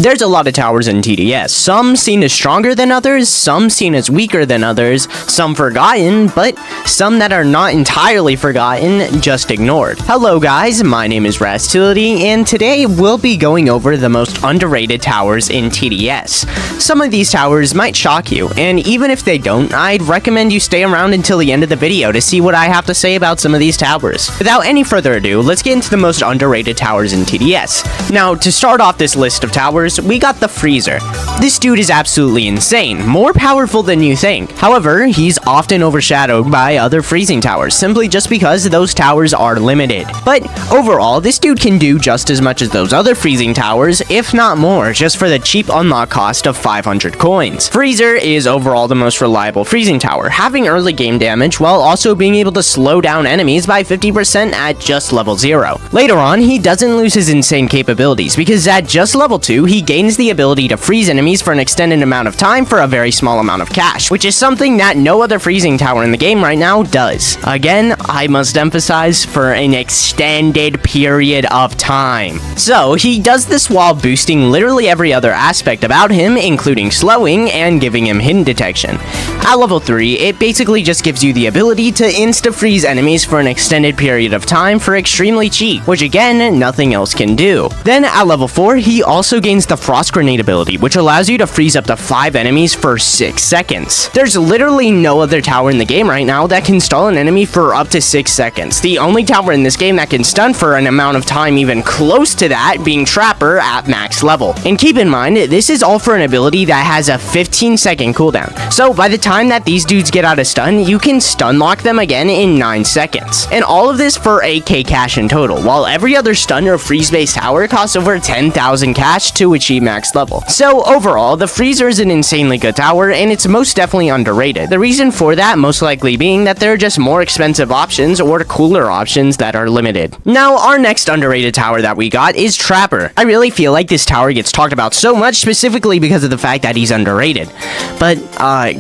There's a lot of towers in TDS, some seen as stronger than others, some seen as weaker than others, some forgotten, but some that are not entirely forgotten, just ignored. Hello guys, my name is Rastility, and today we'll be going over the most underrated towers in TDS. Some of these towers might shock you, and even if they don't, I'd recommend you stay around until the end of the video to see what I have to say about some of these towers. Without any further ado, let's get into the most underrated towers in TDS. Now, to start off this list of towers, we got the Freezer. This dude is absolutely insane, more powerful than you think. However, he's often overshadowed by other freezing towers, simply just because those towers are limited. But overall, this dude can do just as much as those other freezing towers, if not more, just for the cheap unlock cost of 500 coins. Freezer is overall the most reliable freezing tower, having early game damage while also being able to slow down enemies by 50% at just level 0. Later on, he doesn't lose his insane capabilities, because at just level 2, he gains the ability to freeze enemies for an extended amount of time for a very small amount of cash, which is something that no other freezing tower in the game right now does. Again, I must emphasize, for an extended period of time. So, he does this while boosting literally every other aspect about him, including slowing and giving him hidden detection. At level 3, it basically just gives you the ability to insta-freeze enemies for an extended period of time for extremely cheap, which again, nothing else can do. Then at level 4, he also gains the Frost Grenade ability, which allows you to freeze up to 5 enemies for 6 seconds. There's literally no other tower in the game right now that can stall an enemy for up to 6 seconds. The only tower in this game that can stun for an amount of time even close to that being Trapper at max level. And keep in mind, this is all for an ability that has a 15-second cooldown. So by the time that these dudes get out of stun, you can stun lock them again in 9 seconds. And all of this for 8k cash in total, while every other stun or freeze-based tower costs over 10,000 cash to achieve max level. So overall, the Freezer is an insanely good tower, and it's most definitely underrated. The reason for that most likely being that there are just more expensive options or cooler options that are limited. Now, our next underrated tower that we got is Trapper. I really feel like this tower gets talked about so much specifically because of the fact that he's underrated. But,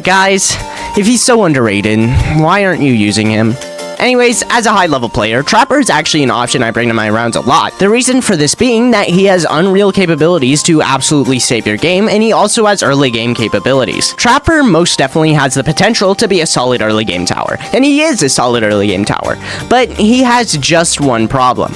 guys, if he's so underrated, why aren't you using him? Anyways, as a high-level player, Trapper is actually an option I bring to my rounds a lot. The reason for this being that he has unreal capabilities to absolutely save your game, and he also has early game capabilities. Trapper most definitely has the potential to be a solid early game tower, and he is a solid early game tower, but he has just one problem.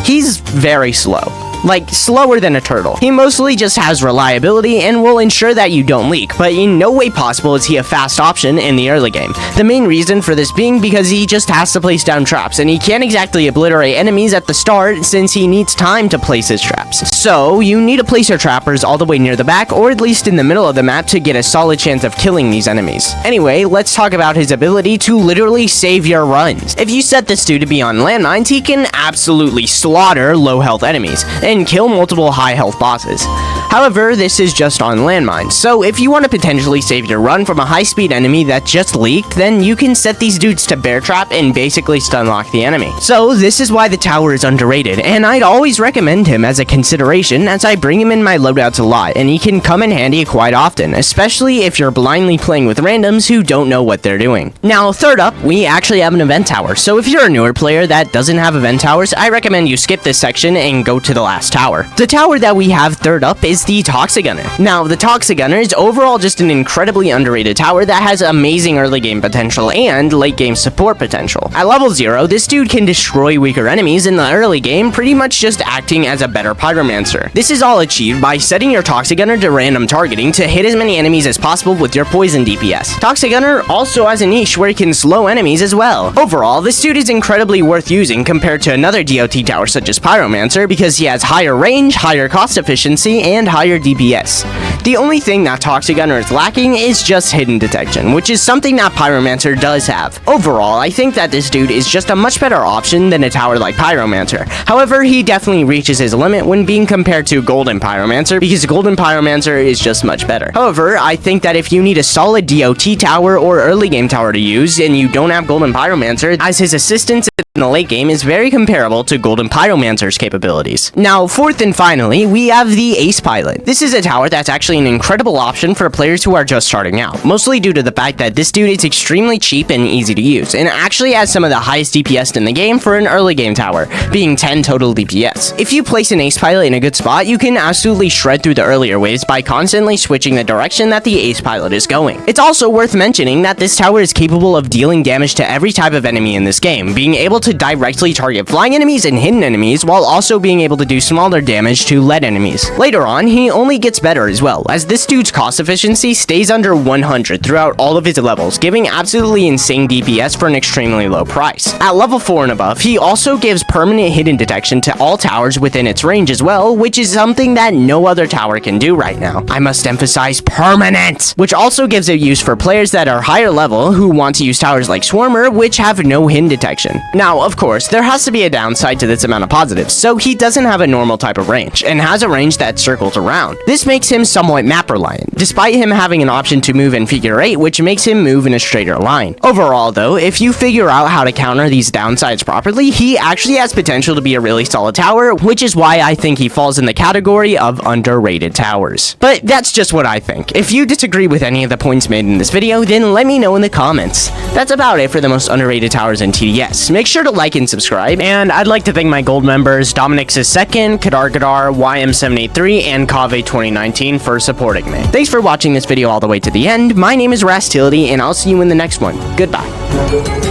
He's very slow. Like, slower than a turtle. He mostly just has reliability and will ensure that you don't leak, but in no way possible is he a fast option in the early game. The main reason for this being because he just has to place down traps, and he can't exactly obliterate enemies at the start since he needs time to place his traps. So, you need to place your trappers all the way near the back, or at least in the middle of the map to get a solid chance of killing these enemies. Anyway, let's talk about his ability to literally save your runs. If you set this dude to be on landmines, he can absolutely slaughter low health enemies and kill multiple high health bosses. However, this is just on landmines, so if you want to potentially save your run from a high speed enemy that just leaked, then you can set these dudes to bear trap and basically stun lock the enemy. So this is why the tower is underrated, and I'd always recommend him as a consideration as I bring him in my loadouts a lot, and he can come in handy quite often, especially if you're blindly playing with randoms who don't know what they're doing. Now, third up, we actually have an event tower, so if you're a newer player that doesn't have event towers, I recommend you skip this section and go to the last tower. The tower that we have third up is the Toxic Gunner. Now, the Toxic Gunner is overall just an incredibly underrated tower that has amazing early game potential and late game support potential. At level 0, this dude can destroy weaker enemies in the early game, pretty much just acting as a better Pyromancer. This is all achieved by setting your Toxic Gunner to random targeting to hit as many enemies as possible with your poison DPS. Toxic Gunner also has a niche where he can slow enemies as well. Overall, this dude is incredibly worth using compared to another DOT tower such as Pyromancer because he has higher range, higher cost efficiency, and higher DPS. The only thing that Toxic Gunner is lacking is just hidden detection, which is something that Pyromancer does have. Overall, I think that this dude is just a much better option than a tower like Pyromancer. However, he definitely reaches his limit when being compared to Golden Pyromancer because Golden Pyromancer is just much better. However, I think that if you need a solid DOT tower or early game tower to use and you don't have Golden Pyromancer, as his assistance in the late game is very comparable to Golden Pyromancer's capabilities. Now, fourth and finally, we have the Ace Pilot. This is a tower that's actually actually an incredible option for players who are just starting out, mostly due to the fact that this dude is extremely cheap and easy to use, and actually has some of the highest DPS in the game for an early game tower, being 10 total DPS. If you place an ace pilot in a good spot, you can absolutely shred through the earlier waves by constantly switching the direction that the ace pilot is going. It's also worth mentioning that this tower is capable of dealing damage to every type of enemy in this game, being able to directly target flying enemies and hidden enemies, while also being able to do smaller damage to lead enemies. Later on, he only gets better as well, as this dude's cost efficiency stays under 100 throughout all of his levels, giving absolutely insane DPS for an extremely low price. At level 4 and above, he also gives permanent hidden detection to all towers within its range as well, which is something that no other tower can do right now. I must emphasize permanent, which also gives it use for players that are higher level who want to use towers like Swarmer, which have no hidden detection. Now, of course, there has to be a downside to this amount of positives, so he doesn't have a normal type of range, and has a range that circles around. This makes him somewhat map reliant, despite him having an option to move in figure 8, which makes him move in a straighter line. Overall though, if you figure out how to counter these downsides properly, he actually has potential to be a really solid tower, which is why I think he falls in the category of underrated towers. But that's just what I think. If you disagree with any of the points made in this video, then let me know in the comments. That's about it for the most underrated towers in TDS. Make sure to like and subscribe, and I'd like to thank my gold members Dominix2nd, Kadar Gadar, YM783, and Kave2019 for supporting me. Thanks for watching this video all the way to the end. My name is Rastility, and I'll see you in the next one. Goodbye.